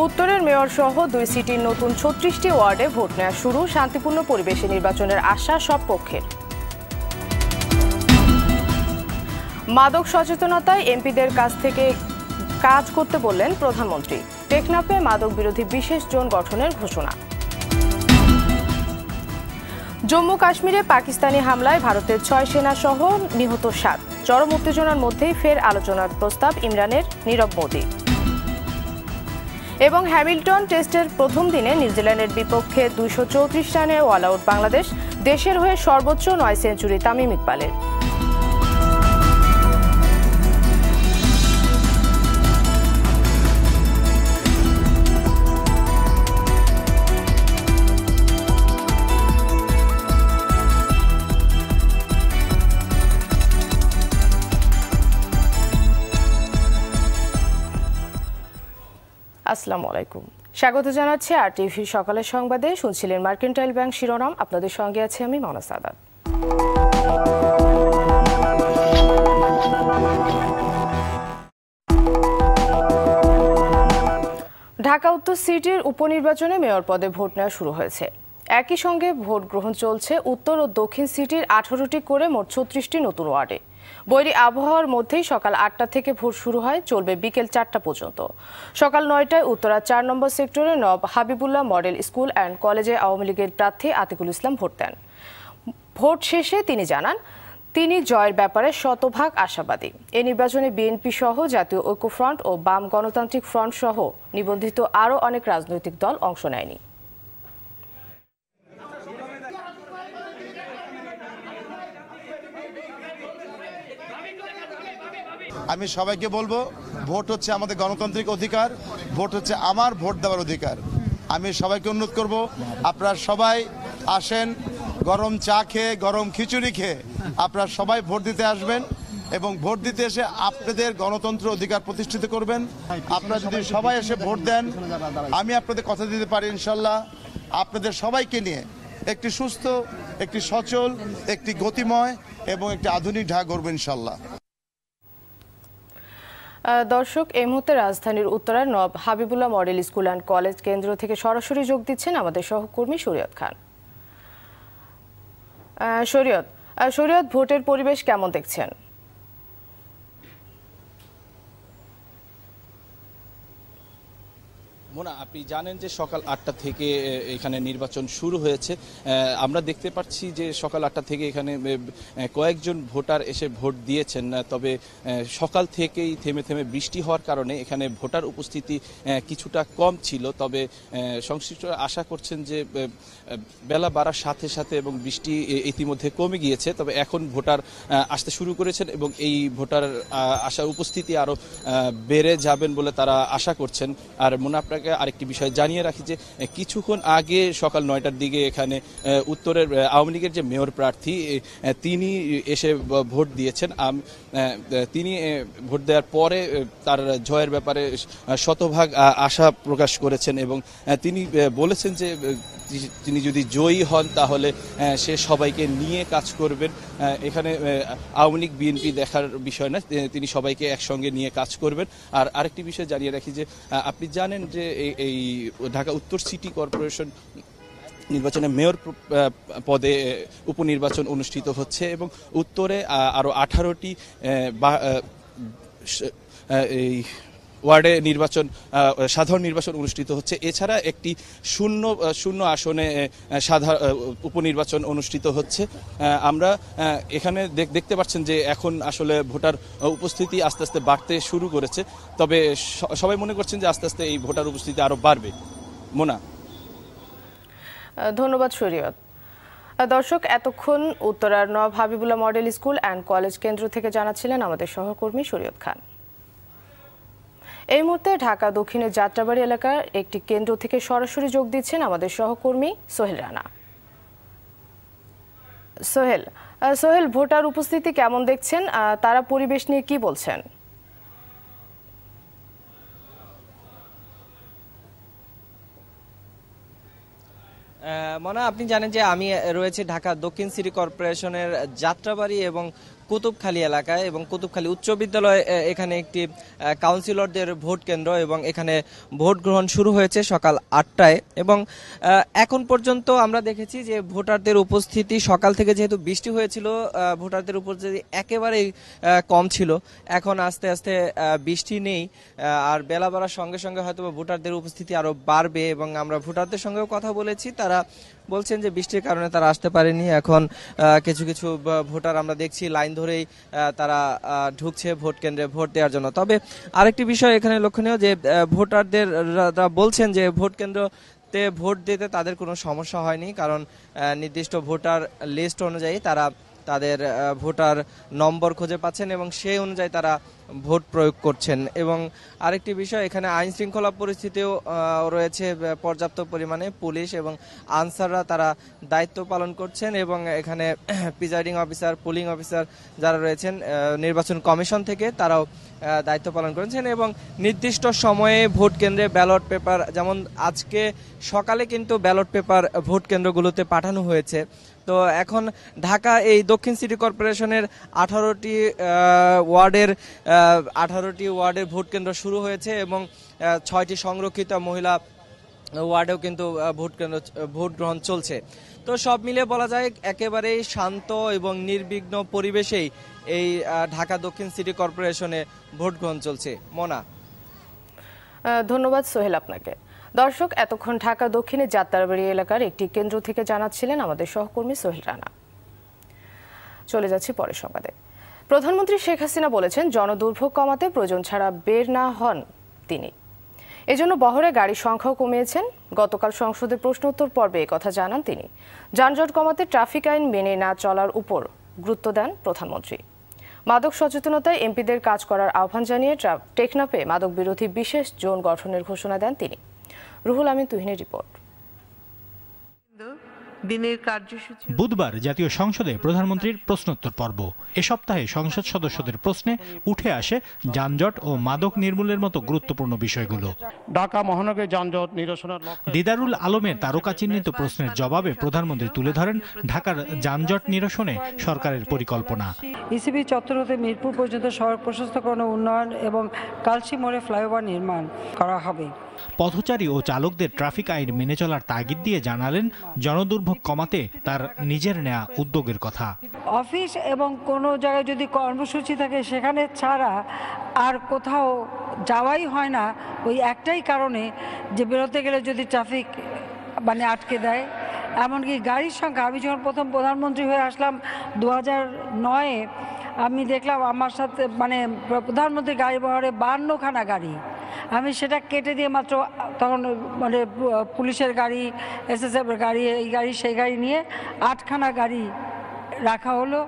উত্তরের মেয়র সহ 2 সিটির নতুন 36টি ওয়ার্ডে ভোট নেওয়া শুরু, শান্তিপূর্ণ পরিবেশে নির্বাচনের আশা সব পক্ষের। মাদক সচেতনতায় এমপিদের কাছ থেকে কাজ করতে বললেন প্রধানমন্ত্রী। টেকনাফে মাদক বিরোধী বিশেষ জোন গঠনের ঘোষণা। জম্মু কাশ্মীরে পাকিস্তানি হামলায় ভারতের 6 সেনা সহ নিহত 7। চরম উত্তেজনার মধ্যেই ফের আলোচনার প্রস্তাব ইমরানের, নীরব মোদি। এবং হ্যামিল্টন টেস্টের প্রথম দিনে নিউজিল্যান্ডের বিপক্ষে 234 রানের অল আউট বাংলাদেশ। দেশের হয়ে সর্বোচ্চ 9 সেঞ্চুরি তামিম ইকবালের। আসসালামু আলাইকুম, স্বাগত জানাচ্ছি RTV সকালের সংবাদে। শুনছিলেন মার্কেন্টাইল ব্যাংক শিরোনাম, আপনাদের সঙ্গে আছি আমি মনা সাদাত। ঢাকা উত্তর সিটির উপনির্বাচনে মেয়র পদে ভোট নেওয়া শুরু হয়েছে। একই সঙ্গে ভোট গ্রহণ চলছে উত্তর ও দক্ষিণ সিটির 18টি করে মোট 36টি নতুন ওয়ার্ডে। বৈরী আবহাওয়ার মধ্যেই সকাল 8টা থেকে ভোট শুরু হয়, চলবে বিকেল 4টা পর্যন্ত। সকাল 9টায় উত্তরা 4 নম্বর সেক্টরে নব হাবিবুল্লাহ মডেল স্কুল অ্যান্ড কলেজে আওয়ামী লীগের প্রার্থী আতিকুল ইসলাম ভোট দেন। ভোট শেষে তিনি জানান, তিনি জয়ের ব্যাপারে শতভাগ আশাবাদী। এই নির্বাচনে বিএনপি সহ জাতীয় ঐক্যফ্রন্ট ও বাম গণতান্ত্রিক ফ্রন্ট সহ নিবন্ধিত আরও অনেক রাজনৈতিক দল অংশ নেয়নি। আমি সবাইকে বলবো, ভোট হচ্ছে আমাদের গণতান্ত্রিক অধিকার, ভোট হচ্ছে আমার ভোট দেওয়ার অধিকার। আমি সবাইকে অনুরোধ করব, আপনারা সবাই আসেন, গরম চা খেয়ে, গরম খিচুড়ি খেয়ে আপনারা সবাই ভোট দিতে আসবেন এবং ভোট দিতে এসে আপনাদের গণতন্ত্র অধিকার প্রতিষ্ঠিত করবেন। আপনারা যদি সবাই এসে ভোট দেন, আমি আপনাদের কথা দিতে পারি ইনশাল্লাহ আপনাদের সবাইকে নিয়ে একটি সুস্থ, একটি সচল, একটি গতিময় এবং একটি আধুনিক ঢাকা গড়ব ইনশাল্লাহ। দর্শক, এই মুহূর্তে রাজধানীর উত্তরার নব Habibullah model school and college কেন্দ্র থেকে সরাসরি যোগ দিচ্ছেন আমাদের সহকর্মী শরীয়ত খান। শরীয়ত, ভোটের পরিবেশ কেমন দেখছেন? মোনা, আপনি জানেন যে সকাল 8টা থেকে এখানে নির্বাচন শুরু হয়েছে। আমরা দেখতে পাচ্ছি যে সকাল 8টা থেকে এখানে কয়েকজন ভোটার এসে ভোট দিয়েছেন। তবে সকাল থেকেই থেমে থেমে বৃষ্টি হওয়ার কারণে এখানে ভোটার উপস্থিতি কিছুটা কম ছিল। তবে সংশ্লিষ্টরা আশা করছেন যে বেলা বাড়ার সাথে সাথে এবং বৃষ্টি ইতিমধ্যে কমে গিয়েছে, তবে এখন ভোটার আসতে শুরু করেছেন এবং এই ভোটার আসার উপস্থিতি আরও বেড়ে যাবেন বলে তারা আশা করছেন। আর মোনা, আপনাকে আরেকটি বিষয় জানিয়ে রাখি যে কিছুক্ষণ আগে সকাল 9টার দিকে এখানে উত্তরের আওয়ামী লীগের যে মেয়র প্রার্থী তিনি এসে ভোট দিয়েছেন। তিনি ভোট দেওয়ার পরে তার জয়ের ব্যাপারে শতভাগ আশা প্রকাশ করেছেন এবং তিনি বলেছেন যে তিনি যদি জয়ী হন তাহলে সে সবাইকে নিয়ে কাজ করবেন। এখানে আওয়ামী লীগ বিএনপি দেখার বিষয় না, তিনি সবাইকে একসঙ্গে নিয়ে কাজ করবেন। আর আরেকটি বিষয় জানিয়ে রাখি যে আপনি জানেন যে এই ঢাকা উত্তর সিটি কর্পোরেশন নির্বাচনে মেয়র পদে উপনির্বাচন অনুষ্ঠিত হচ্ছে এবং উত্তরে আরও 18টি এই ওয়ার্ডে সাধারণ নির্বাচন অনুষ্ঠিত হচ্ছে। এছাড়া একটি শূন্য আসনে উপনির্বাচন অনুষ্ঠিত হচ্ছে। আমরা এখানে দেখতে পাচ্ছেন যে এখন আসলে ভোটার উপস্থিতি আস্তে আস্তে বাড়তে শুরু করেছে, তবে সবাই মনে করছেন যে আস্তে আস্তে এই ভোটার উপস্থিতি আরও বাড়বে। মোনা, ধন্যবাদ শরীয়ত। দর্শক, এতক্ষণ উত্তরার নব Habibullah model school and college কেন্দ্র থেকে জানাচ্ছিলেন আমাদের সহকর্মী শরীয়ত খান। এই মুহূর্তে ঢাকা দক্ষিণের যাত্রাবাড়ি এলাকার একটি কেন্দ্র থেকে সরাসরি যোগ দিচ্ছেন আমাদের সহকর্মী সোহেল রানা। সোহেল, ভোটার উপস্থিতি কেমন দেখছেন? তারা পরিবেশ নিয়ে কি বলছেন? মনে আপনি জানেন যে আমি রয়েছে ঢাকা দক্ষিণ সিটি কর্পোরেশনের যাত্রাবাড়ি এবং কুতুবখালী এলাকায় এবং কুতুবখালী উচ্চ বিদ্যালয় এখানে একটি কাউন্সিলরদের ভোট কেন্দ্র এবং এখানে ভোট গ্রহণ শুরু হয়েছে সকাল 8টায় এবং এখন পর্যন্ত আমরা দেখেছি যে ভোটারদের উপস্থিতি সকাল থেকে যেহেতু বৃষ্টি হয়েছিল ভোটারদের উপস্থিতি একেবারেই কম ছিল। এখন আস্তে আস্তে বৃষ্টি নেই আর বেলা বাড়ার সঙ্গে সঙ্গে হয়তো ভোটারদের উপস্থিতি আরো বাড়বে এবং আমরা ভোটারদের সঙ্গেও কথা বলেছি, তারা বলছেন যে বৃষ্টির কারণে তারা আসতে পারেনি। এখন কিছু কিছু ভোটার আমরা দেখছি লাইন ধরেই তারা ঢুকছে ভোট কেন্দ্রে ভোট দেওয়ার জন্য। তবে আরেকটি বিষয় এখানে লক্ষণীয় যে ভোটারদের বলছেন যে ভোট কেন্দ্রতে ভোট দিতে তাদের কোনো সমস্যা হয়নি, কারণ নির্দিষ্ট ভোটার লিস্ট অনুযায়ী তারা তাদের ভোটার নম্বর খুঁজে পাচ্ছেন এবং সেই অনুযায়ী তারা ভোট প্রয়োগ করছেন। এবং আরেকটি বিষয়, এখানে আইন শৃঙ্খলা পরিস্থিতিও রয়েছে পর্যাপ্ত পরিমাণে। পুলিশ এবং আনসাররা তারা দায়িত্ব পালন করছেন এবং এখানে প্রিজাইডিং অফিসার, পুলিং অফিসার যারা রয়েছেন নির্বাচন কমিশন থেকে তারাও দায়িত্ব পালন করেছেন এবং নির্দিষ্ট সময়ে ভোট কেন্দ্রে ব্যালট পেপার, যেমন আজকে সকালে কিন্তু ব্যালট পেপার ভোট কেন্দ্রগুলোতে পাঠানো হয়েছে। তো এখন ঢাকা এই দক্ষিণ সিটি কর্পোরেশনের 18টি ওয়ার্ডের ভোট কেন্দ্র শুরু হয়েছে এবং 6টি সংরক্ষিত মহিলা ওয়ার্ডেও কিন্তু ভোট গ্রহণ চলছে। তো সব মিলে বলা যায় একেবারেই শান্ত এবং নির্বিঘ্ন পরিবেশেই এই ঢাকা দক্ষিণ সিটি কর্পোরেশনে ভোট গ্রহণ চলছে। মোনা, ধন্যবাদ সোহেল আপনাকে। দর্শক, এতক্ষণ ঢাকা দক্ষিণের যাত্রাবাড়ি এলাকার একটি কেন্দ্র থেকে জানাচ্ছিলেন আমাদের সহকর্মী সোহেল রানা। চলে যাচ্ছি পরের সংবাদে। প্রধানমন্ত্রী শেখ হাসিনা বলেছেন জনদুর্ভোগ কমাতে প্রয়োজন ছাড়া বের না হন তিনি। এজন্য বহরে গাড়ির সংখ্যাও কমিয়েছেন। গতকাল সংসদে প্রশ্ন উত্তর পর্বে একথা জানান তিনি। যানজট কমাতে ট্রাফিক আইন মেনে না চলার উপর গুরুত্ব দেন প্রধানমন্ত্রী। মাদক সচেতনতায় এমপিদের কাজ করার আহ্বান জানিয়ে টেকনাফে মাদক বিরোধী বিশেষ জোন গঠনের ঘোষণা দেন তিনি। রুহুল আমিন তুহিনের রিপোর্ট। বুধবার জাতীয় সংসদে প্রধানমন্ত্রীর প্রশ্নোত্তর পর্ব। এ সপ্তাহে সংসদ সদস্যদের প্রশ্নে উঠে আসে যানজট ও মাদক নির্মূলের মতো গুরুত্বপূর্ণ বিষয়গুলো। ঢাকা মহানগরী যানজট নিরসনের দিদারুল আলমের তারকা চিহ্নিত প্রশ্নের জবাবে প্রধানমন্ত্রী তুলে ধরেন ঢাকার যানজট নিরসনে সরকারের পরিকল্পনা। ইসিবি চত্বর হতে মিরপুর পর্যন্ত সড়ক প্রশস্তকরণ, উন্নয়ন এবং কালসি মোড়ে ফ্লাইওভার নির্মাণ করা হবে। পথচারী ও চালকদের ট্রাফিক আইন মেনে চলার তাগিদ দিয়ে জানালেন জনদুর্ভোগ কমাতে তার নিজের নেয়া উদ্যোগের কথা। অফিস এবং কোনো জায়গায় যদি কর্মসূচি থাকে সেখানে ছাড়া আর কোথাও যাওয়াই হয় না, ওই একটাই কারণে যে বেরোতে গেলে যদি ট্রাফিক আটকে দেয়। এমনকি গাড়ির সংখ্যা, আমি যখন প্রথম প্রধানমন্ত্রী হয়ে আসলাম 2009-এ, আমি দেখলাম আমার সাথে প্রধানমন্ত্রী গাড়ি বহরে 52খানা গাড়ি। আমি সেটা কেটে দিয়ে মাত্র তখন পুলিশের গাড়ি, এসএসএফ গাড়ি, এই গাড়ি সেই গাড়ি নিয়ে 8খানা গাড়ি রাখা হলো,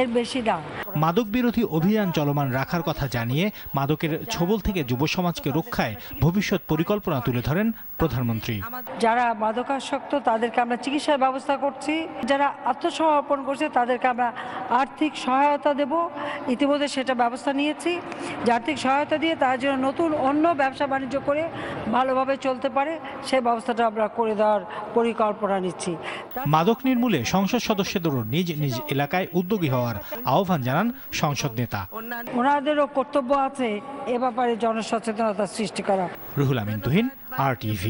এর বেশি না। মাদক বিরোধী অভিযান চলমান রাখার কথা জানিয়ে মাদকের ছোবল থেকে যুব সমাজকে রক্ষায় ভবিষ্যৎ পরিকল্পনা তুলে ধরেন প্রধানমন্ত্রী। যারা মাদকাসক্ত তাদেরকে আমরা চিকিৎসার ব্যবস্থা করছি, যারা আত্মসমর্পণ করছে তাদেরকে আমরা আর্থিক সহায়তা দেব। ইতিমধ্যে সেটা ব্যবস্থা নিয়েছি যে আর্থিক সহায়তা দিয়ে তার জন্য নতুন অন্য ব্যবসা বাণিজ্য করে ভালোভাবে চলতে পারে, সেই ব্যবস্থাটা আমরা করে দেওয়ার পরিকল্পনা নিচ্ছি। মাদক নির্মূলে সংসদ সদস্যদেরও নিজ নিজ এলাকায় উদ্যোগী হওয়ার আহ্বান জানান সংসদ নেতা। ওনাদেরও কর্তব্য আছে এ ব্যাপারে জনসচেতনতা সৃষ্টি করা। রুহুল আমিন তুহিন, RTV।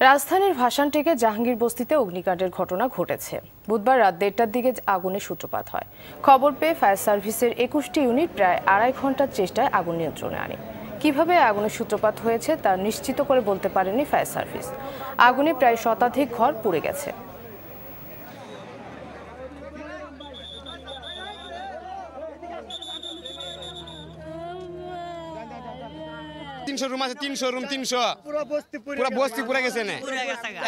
রাজধানীর ভাসানটেকে জাহাঙ্গীর বস্তিতে অগ্নিকাণ্ডের ঘটনা ঘটেছে। বুধবার রাত 1টার দিকে আগুনের সূত্রপাত হয়। খবর পেয়ে ফায়ার সার্ভিসের 21টি ইউনিট প্রায় 2.5 ঘন্টার চেষ্টায় আগুন নিয়ন্ত্রণে আনে। কিভাবে আগুনের সূত্রপাত হয়েছে তা নিশ্চিত করে বলতে পারেনি ফায়ার সার্ভিস। আগুনে প্রায় শতাধিক ঘর পুড়ে গেছে। রুম আছে 300 রুম 300 পুরো বস্তি পুরো গেছে না,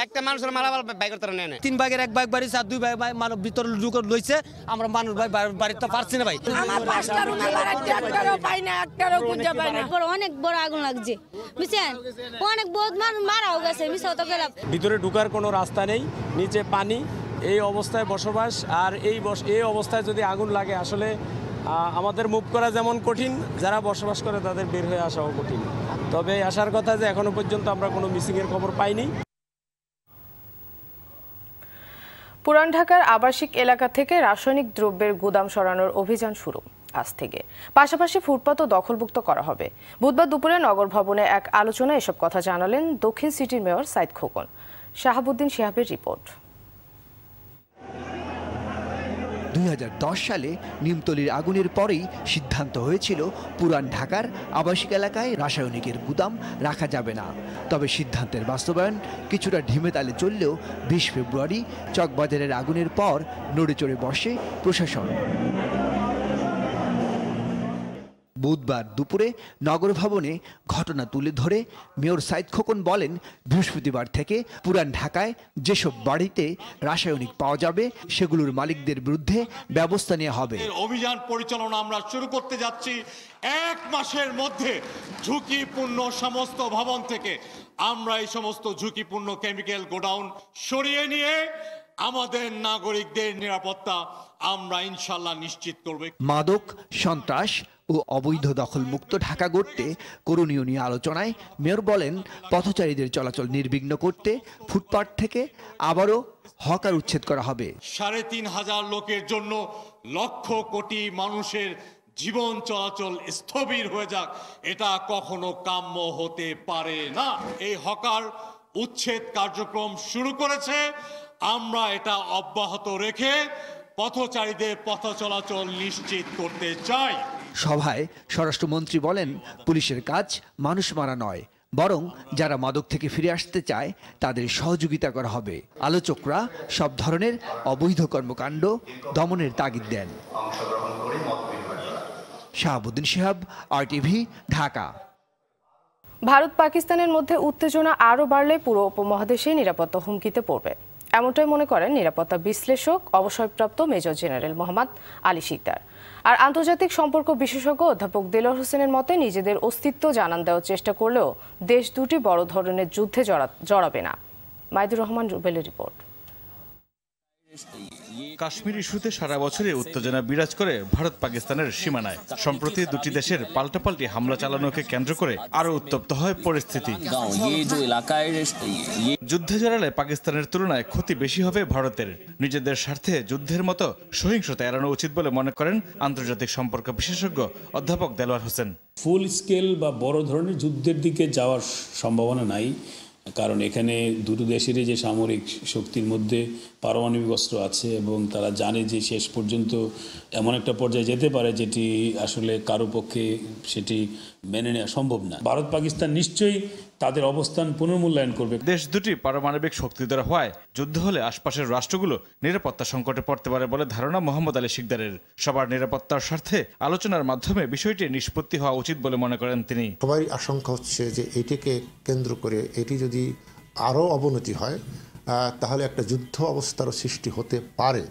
একটা মানুষের মারা বাই করতে না। 3 ভাগের 1 ভাগ বাড়ি, 2 ভাগ মানব ভিতর ঢুকে লইছে। আমরা মানুষ ভাই বাড়িতে পারছি না ভাই। আমার 5টা রুম একটারও পাই না, একটারও খুঁজে পাই না। অনেক বড় আগুন লাগছে, বুঝছেন? অনেক বহুত মানুষ মারাও গেছে, মিশাও তো গেলাম। ভিতরে ঢোকার কোনো রাস্তা নেই, নিচে পানি, এই অবস্থায় বসবাস। আর এই অবস্থায় যদি আগুন লাগে আসলে আমাদের মুভ করা যেমন কঠিন, যারা বসবাস করে তাদের বের হয়ে আসাও কঠিন। তবে আসার কথা যে এখনো পর্যন্ত আমরা কোনো মিসিংয়ের খবর পাইনি। পুরান ঢাকার আবাসিক এলাকা থেকে রাসায়নিক দ্রব্যের গুদাম সরানোর অভিযান শুরু আজ থেকে। পাশাপাশি ফুটপাতও দখলমুক্ত করা হবে। বুধবার দুপুরে নগর ভবনে এক আলোচনায় এসব কথা জানালেন দক্ষিণ সিটির মেয়র সাইদ খোকন। শাহাবুদ্দিন শিহাবের রিপোর্ট। 2010 সালে নিমতলির আগুনের পরেই সিদ্ধান্ত হয়েছিল পুরান ঢাকার আবাসিক এলাকায় রাসায়নিকের গুদাম রাখা যাবে না। তবে সিদ্ধান্তের বাস্তবায়ন কিছুটা ঢিমে তালে চললেও 20 ফেব্রুয়ারি চকবাজারের আগুনের পর নড়েচড়ে বসে প্রশাসন। বুধবার দুপুরে নগর ভবনে ঘটনা তুলে ধরে মেয়র সাইদ খোকন বলেন, বৃহস্পতিবার থেকে পুরান ঢাকায় যেসব বাড়িতে রাসায়নিক পাওয়া যাবে সেগুলোর মালিকদের বিরুদ্ধে ব্যবস্থা নেওয়া হবে। অভিযান পরিচালনা আমরা শুরু করতে যাচ্ছি। 1 মাসের মধ্যে ঝুঁকিপূর্ণ সমস্ত ভবন থেকে আমরা এই সমস্ত ঝুঁকিপূর্ণ কেমিক্যাল গোডাউন সরিয়ে নিয়ে আমাদের নাগরিকদের নিরাপত্তা আমরা ইনশাল্লাহ নিশ্চিত করব। মাদক, সন্ত্রাস ও অবৈধ দখল মুক্ত ঢাকা গড়তে করণীয় নিয়ে আলোচনায় মেয়র বলেন, পথচারীদের চলাচল নির্বিঘ্ন করতে ফুটপাত থেকে আবারও হকার উচ্ছেদ করা হবে। 3,500 লোকের জন্য লক্ষ কোটি মানুষের জীবন চলাচল স্থবির হয়ে যাক, এটা কখনো কাম্য হতে পারে না। এই হকার উচ্ছেদ কার্যক্রম শুরু করেছে, আমরা এটা অব্যাহত রেখে পথচারীদের পথ চলাচল নিশ্চিত করতে চাই। সভায় স্বরাষ্ট্রমন্ত্রী বলেন, পুলিশের কাজ মানুষ মারা নয়, বরং যারা মাদক থেকে ফিরে আসতে চায় তাদের সহযোগিতা করা হবে। আলোচকরা সব ধরনের অবৈধ কর্মকাণ্ড দমনের তাগিদ দেন। শাহাবুদ্দিন শিহাব, RTV, ঢাকা। ভারত পাকিস্তানের মধ্যে উত্তেজনা আরও বাড়লে পুরো উপমহাদেশে নিরাপত্তা হুমকিতে পড়বে, এমনটাই মনে করেন নিরাপত্তা বিশ্লেষক অবসরপ্রাপ্ত মেজর জেনারেল মোহাম্মদ আলী শিকদার। আর আন্তর্জাতিক সম্পর্ক বিশেষজ্ঞ অধ্যাপক দেলোয়ার হোসেনের মতে, নিজেদের অস্তিত্ব জানান দেওয়ার চেষ্টা করলেও দেশ দুটি বড় ধরনের যুদ্ধে জড়াবে না। মাইদুর রহমান রুবেলের রিপোর্ট। কাশ্মীর ইস্যুতে সারা বছরে উত্তেজনা বিরাজ করে ভারত পাকিস্তানের সীমানায়। সম্প্রতি দুটি দেশের পাল্টাপাল্টি হামলা চালানোকে কেন্দ্র করে আরো উত্তপ্ত হয় পরিস্থিতি। যুদ্ধে জড়ালে পাকিস্তানের তুলনায় ক্ষতি বেশি হবে ভারতের। নিজেদের স্বার্থে যুদ্ধের মতো সহিংসতা এড়ানো উচিত বলে মনে করেন আন্তর্জাতিক সম্পর্ক বিশেষজ্ঞ অধ্যাপক দেলোয়ার হোসেন। ফুল স্কেল বা বড় ধরনের যুদ্ধের দিকে যাওয়ার সম্ভাবনা নাই, কারণ এখানে দুটো দেশেরই যে সামরিক শক্তির মধ্যে পারমাণবিক অস্ত্র আছে এবং তারা জানে যে শেষ পর্যন্ত এমন একটা পর্যায়ে যেতে পারে যেটি আসলে কারো পক্ষে সেটি মেনে নেওয়া সম্ভব না। ভারত পাকিস্তান নিশ্চয়ই তাদের অবস্থান পুনর্মূল্যায়ন করবে। দেশ দুটি পারমাণবিক শক্তিধর হওয়ায় যুদ্ধ হলে আশপাশের রাষ্ট্রগুলো নিরাপত্তা সংকটে পড়তে পারে বলে ধারণা মোহাম্মদ আলী শিকদারের। সবার নিরাপত্তার স্বার্থে আলোচনার মাধ্যমে বিষয়টি নিষ্পত্তি হওয়া উচিত বলে মনে করেন তিনি। সবারই আশঙ্কা হচ্ছে যে এটিকে কেন্দ্র করে এটি যদি আরও অবনতি হয় তাহলে একটা যুদ্ধ অবস্থারও সৃষ্টি হতে পারে।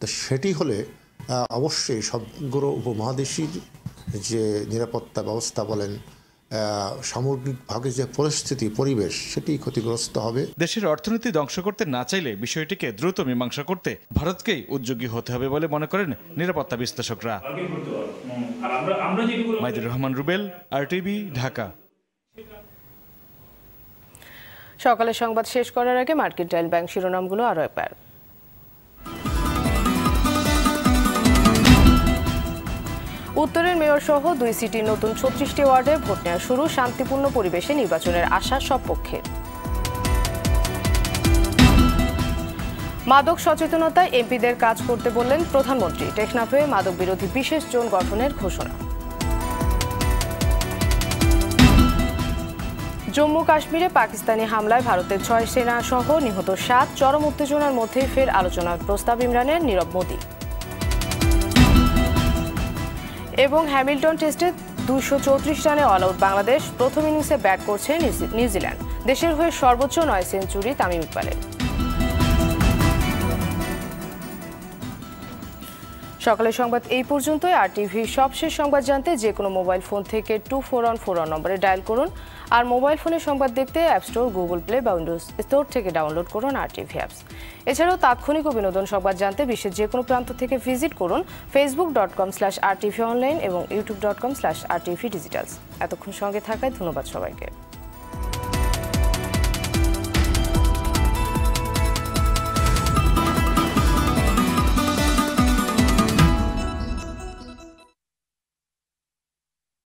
তো সেটি হলে অবশ্যই সমগ্র উপমহাদেশীয় যে নিরাপত্তা ব্যবস্থা বলেন, সামগ্রিকভাবে যে পরিস্থিতি পরিবেশ সেটি ক্ষতিগ্রস্ত হবে। দেশের অর্থনীতি ধ্বংস করতে না চাইলে বিষয়টিকে দ্রুত মীমাংসা করতে ভারতকেই উদ্যোগী হতে হবে বলে মনে করেন নিরাপত্তা বিশ্লেষকরা। মাইদুর রহমান রুবেল, RTV, ঢাকা। সকালের সংবাদ শেষ করার আগে মার্কেন্টাইল ব্যাংক শিরোনামগুলো আরও একবার। উত্তরের মেয়র সহ 2 সিটির নতুন 36টি ওয়ার্ডে ভোট নেওয়া শুরু, শান্তিপূর্ণ পরিবেশে নির্বাচনের আশা সব পক্ষের। মাদক সচেতনতায় এমপিদের কাজ করতে বললেন প্রধানমন্ত্রী, টেকনাফে মাদক বিরোধী বিশেষ জোন গঠনের ঘোষণা। জম্মু কাশ্মীরে পাকিস্তানি হামলায় ভারতের 6 সেনা সহ নিহত 7, চরম উত্তেজনার মধ্যেই ফের আলোচনার প্রস্তাব ইমরানের, নীরব মোদি। এবং হ্যামিল্টন টেস্টে 234 রানে অল আউট বাংলাদেশ, প্রথম ইনিংসে ব্যাট করছে নিউজিল্যান্ড। দেশের হয়ে সর্বোচ্চ 9 সেঞ্চুরি তামিম ইকবালের। সকালের সংবাদ এই পর্যন্তই। RTV সবশেষ সংবাদ জানতে যে কোনো মোবাইল ফোন থেকে 2414 নম্বরে ডায়াল করুন। আর মোবাইল ফোনে সংবাদ দেখতে অ্যাপ স্টোর, গুগল প্লে বা উইন্ডোজ স্টোর থেকে ডাউনলোড করুন RTV অ্যাপস। এছাড়াও তাৎক্ষণিক ও বিনোদন সংবাদ জানতে বিশ্বের যে কোনো প্রান্ত থেকে ভিজিট করুন facebook.com/RTV online এবং youtube.com/RTV digitals। এতক্ষণ সঙ্গে থাকায় ধন্যবাদ সবাইকে।